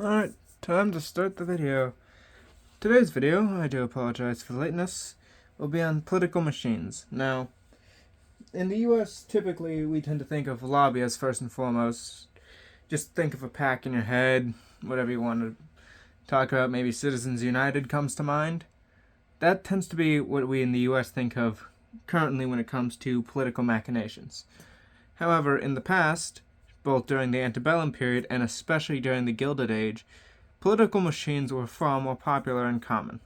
Alright, time to start the video. Today's video, I do apologize for the lateness, will be on political machines. Now, in the US, typically we tend to think of lobby as first and foremost. Just think of a pack in your head, whatever you want to talk about. Maybe Citizens United comes to mind. That tends to be what we in the US think of currently when it comes to political machinations. However, in the past, both during the antebellum period and especially during the Gilded Age, political machines were far more popular and common.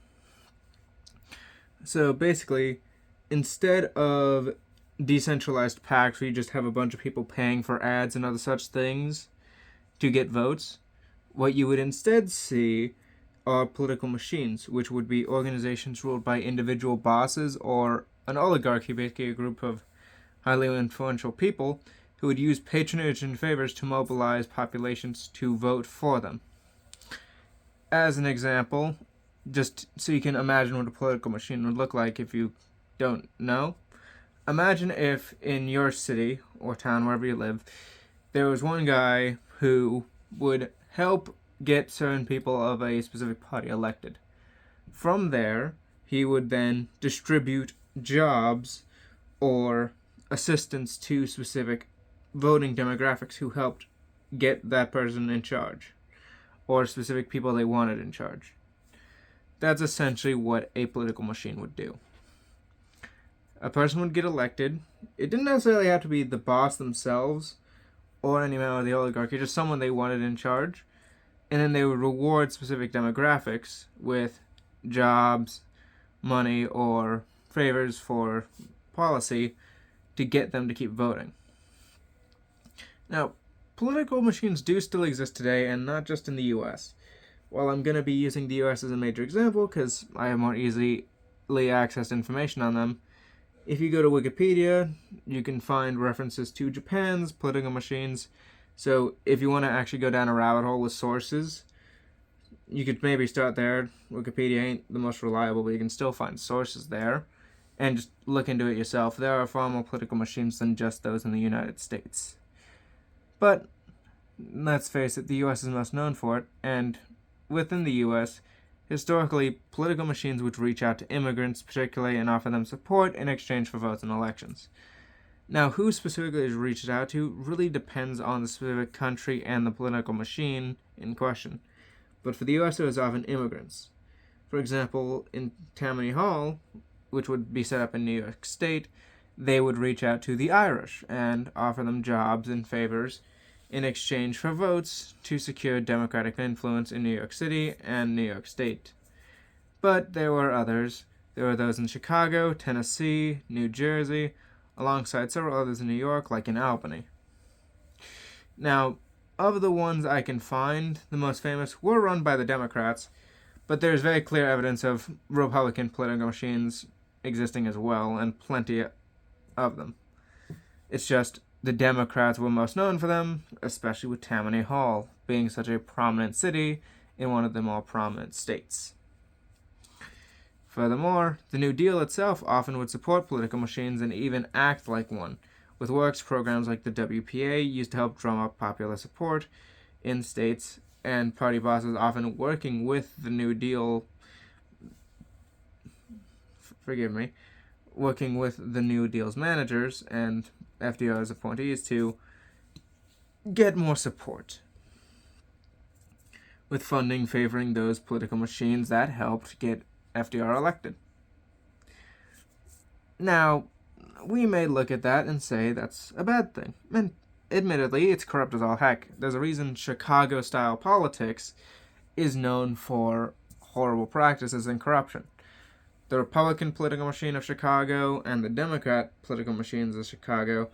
So basically, instead of decentralized PACs where you just have a bunch of people paying for ads and other such things to get votes, what you would instead see are political machines, which would be organizations ruled by individual bosses or an oligarchy, basically a group of highly influential people who would use patronage and favors to mobilize populations to vote for them. As an example, just so you can imagine what a political machine would look like if you don't know, imagine if in your city or town, wherever you live, there was one guy who would help get certain people of a specific party elected. From there, he would then distribute jobs or assistance to specific voting demographics who helped get that person in charge, or specific people they wanted in charge. That's essentially what a political machine would do. A person would get elected. It didn't necessarily have to be the boss themselves or any member of the oligarchy, just someone they wanted in charge. And then they would reward specific demographics with jobs, money, or favors for policy to get them to keep voting. Now, political machines do still exist today, and not just in the US. While I'm going to be using the US as a major example because I have more easily accessed information on them, if you go to Wikipedia, you can find references to Japan's political machines. So if you want to actually go down a rabbit hole with sources, you could maybe start there. Wikipedia ain't the most reliable, but you can still find sources there. And just look into it yourself. There are far more political machines than just those in the United States. But let's face it, the US is most known for it, and within the US, historically, political machines would reach out to immigrants particularly and offer them support in exchange for votes in elections. Now, who specifically is reached out to really depends on the specific country and the political machine in question. But for the US, it was often immigrants. For example, in Tammany Hall, which would be set up in New York State, they would reach out to the Irish and offer them jobs and favors in exchange for votes to secure democratic influence in New York City and New York State. But there were others. There were those in Chicago, Tennessee, New Jersey, alongside several others in New York, like in Albany. Now, of the ones I can find, the most famous were run by the Democrats, but there's very clear evidence of Republican political machines existing as well, and plenty of them. It's just the Democrats were most known for them, especially with Tammany Hall being such a prominent city in one of the more prominent states. Furthermore, the New Deal itself often would support political machines and even act like one, with works programs like the WPA used to help drum up popular support in states, and party bosses often working with the New Deal working with the New Deal's managers and FDR's appointees to get more support, with funding favoring those political machines that helped get FDR elected. Now, we may look at that and say that's a bad thing. And admittedly, it's corrupt as all heck. There's a reason Chicago-style politics is known for horrible practices and corruption. The Republican political machine of Chicago and the Democrat political machines of Chicago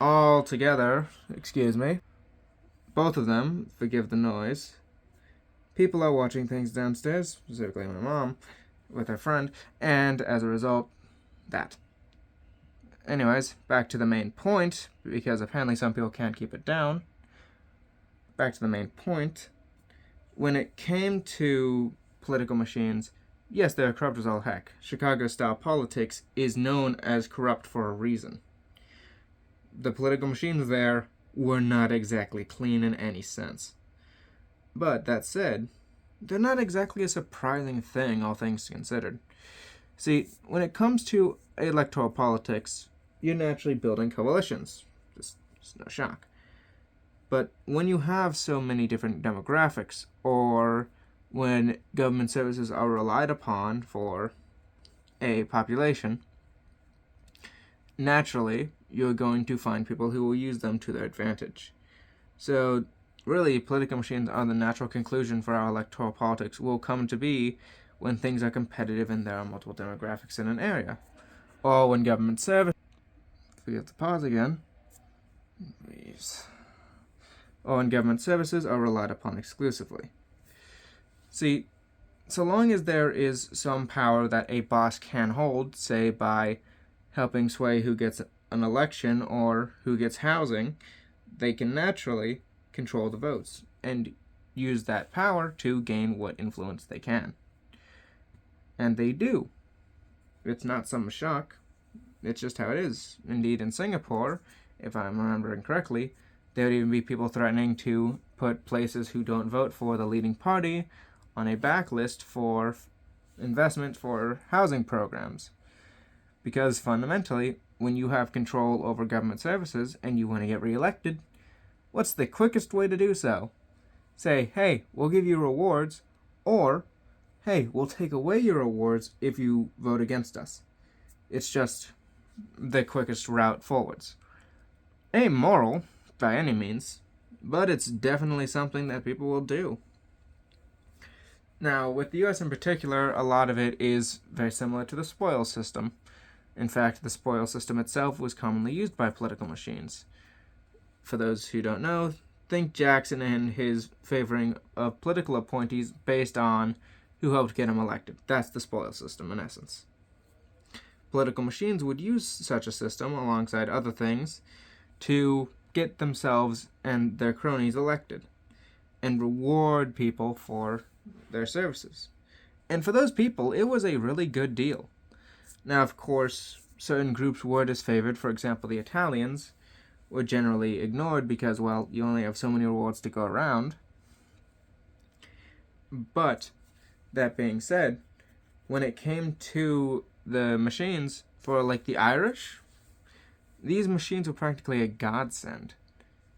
all together, both of them, forgive the noise. People are watching things downstairs, specifically my mom, with her friend, and as a result, that. Anyways, back to the main point, because apparently some people can't keep it down. Back to the main point. When it came to political machines, yes, they're corrupt as all heck. Chicago-style politics is known as corrupt for a reason. The political machines there were not exactly clean in any sense. But that said, they're not exactly a surprising thing, all things considered. See, when it comes to electoral politics, you're naturally building coalitions. Just no shock. But when you have so many different demographics, or when government services are relied upon for a population, naturally you're going to find people who will use them to their advantage. So, really, political machines are the natural conclusion for our electoral politics will come to be when things are competitive and there are multiple demographics in an area. Or when government service. We have to pause again. Please. Or when government services are relied upon exclusively. See, so long as there is some power that a boss can hold, say by helping sway who gets an election or who gets housing, they can naturally control the votes and use that power to gain what influence they can. And they do. It's not some shock. It's just how it is. Indeed, in Singapore, if I'm remembering correctly, there would even be people threatening to put places who don't vote for the leading party on a backlist for investment for housing programs. Because fundamentally, when you have control over government services and you want to get reelected, what's the quickest way to do so? Say, hey, we'll give you rewards, or, hey, we'll take away your rewards if you vote against us. It's just the quickest route forwards. Amoral, by any means, but it's definitely something that people will do. Now, with the US in particular, a lot of it is very similar to the spoils system. In fact, the spoils system itself was commonly used by political machines. For those who don't know, think Jackson and his favoring of political appointees based on who helped get him elected. That's the spoils system in essence. Political machines would use such a system alongside other things to get themselves and their cronies elected and reward people for their services. And for those people, it was a really good deal. Now, of course, certain groups were disfavored. For example, the Italians were generally ignored because, well, you only have so many rewards to go around. But, that being said, when it came to the machines for, like, the Irish, these machines were practically a godsend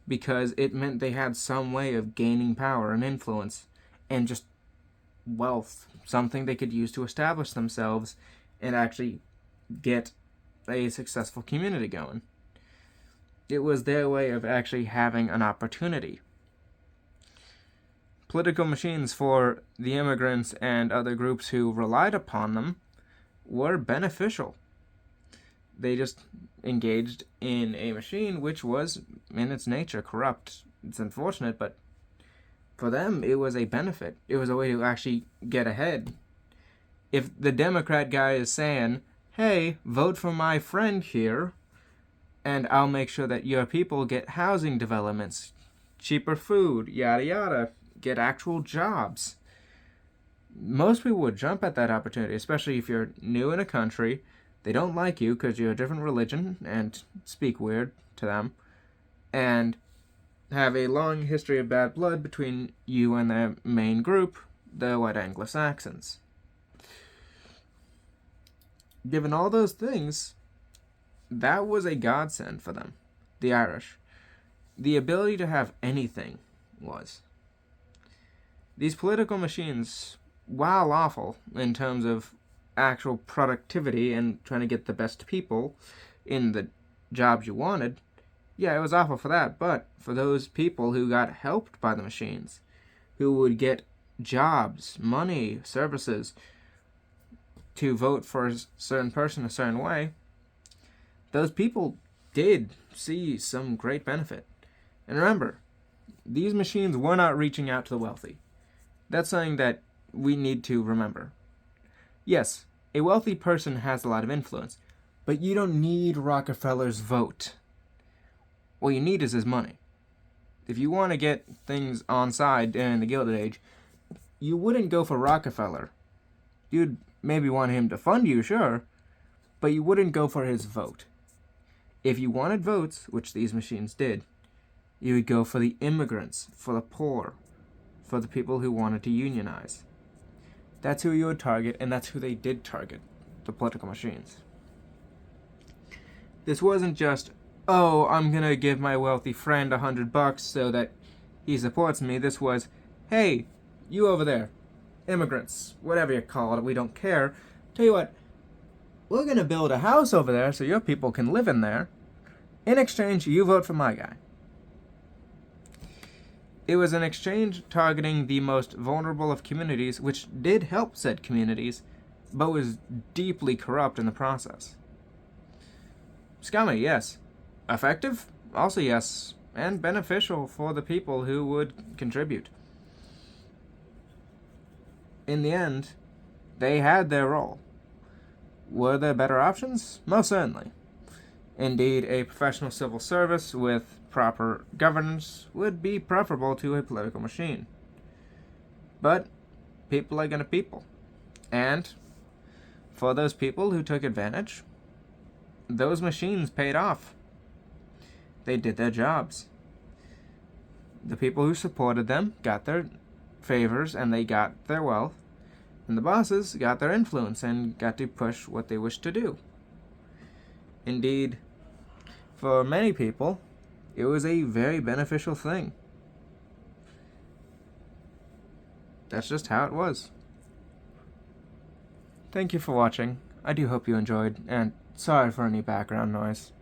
because it meant they had some way of gaining power and influence and just wealth, something they could use to establish themselves and actually get a successful community going. It was their way of actually having an opportunity. Political machines for the immigrants and other groups who relied upon them were beneficial. They just engaged in a machine which was, in its nature, corrupt. It's unfortunate, but for them, it was a benefit. It was a way to actually get ahead. If the Democrat guy is saying, hey, vote for my friend here, and I'll make sure that your people get housing developments, cheaper food, yada yada, get actual jobs. Most people would jump at that opportunity, especially if you're new in a country. They don't like you because you're a different religion and speak weird to them, and have a long history of bad blood between you and the main group, the white Anglo-Saxons. Given all those things, that was a godsend for them, the Irish. The ability to have anything was. These political machines, while awful in terms of actual productivity and trying to get the best people in the jobs you wanted, yeah, it was awful for that, but for those people who got helped by the machines, who would get jobs, money, services, to vote for a certain person a certain way, those people did see some great benefit. And remember, these machines were not reaching out to the wealthy. That's something that we need to remember. Yes, a wealthy person has a lot of influence, but you don't need Rockefeller's vote. What you need is his money. If you want to get things on side during the Gilded Age, you wouldn't go for Rockefeller. You'd maybe want him to fund you, sure, but you wouldn't go for his vote. If you wanted votes, which these machines did, you would go for the immigrants, for the poor, for the people who wanted to unionize. That's who you would target, and that's who they did target, the political machines. This wasn't just, oh, I'm gonna give my wealthy friend $100 so that he supports me. This was, hey, you over there, immigrants, whatever you call it, we don't care. Tell you what, we're gonna build a house over there so your people can live in there. In exchange, you vote for my guy. It was an exchange targeting the most vulnerable of communities, which did help said communities, but was deeply corrupt in the process. Scummy, yes. Effective? Also yes. And beneficial for the people who would contribute. In the end, they had their role. Were there better options? Most certainly. Indeed, a professional civil service with proper governance would be preferable to a political machine. But people are gonna people. And for those people who took advantage, those machines paid off. They did their jobs. The people who supported them got their favors and they got their wealth. And the bosses got their influence and got to push what they wished to do. Indeed, for many people, it was a very beneficial thing. That's just how it was. Thank you for watching. I do hope you enjoyed, and sorry for any background noise.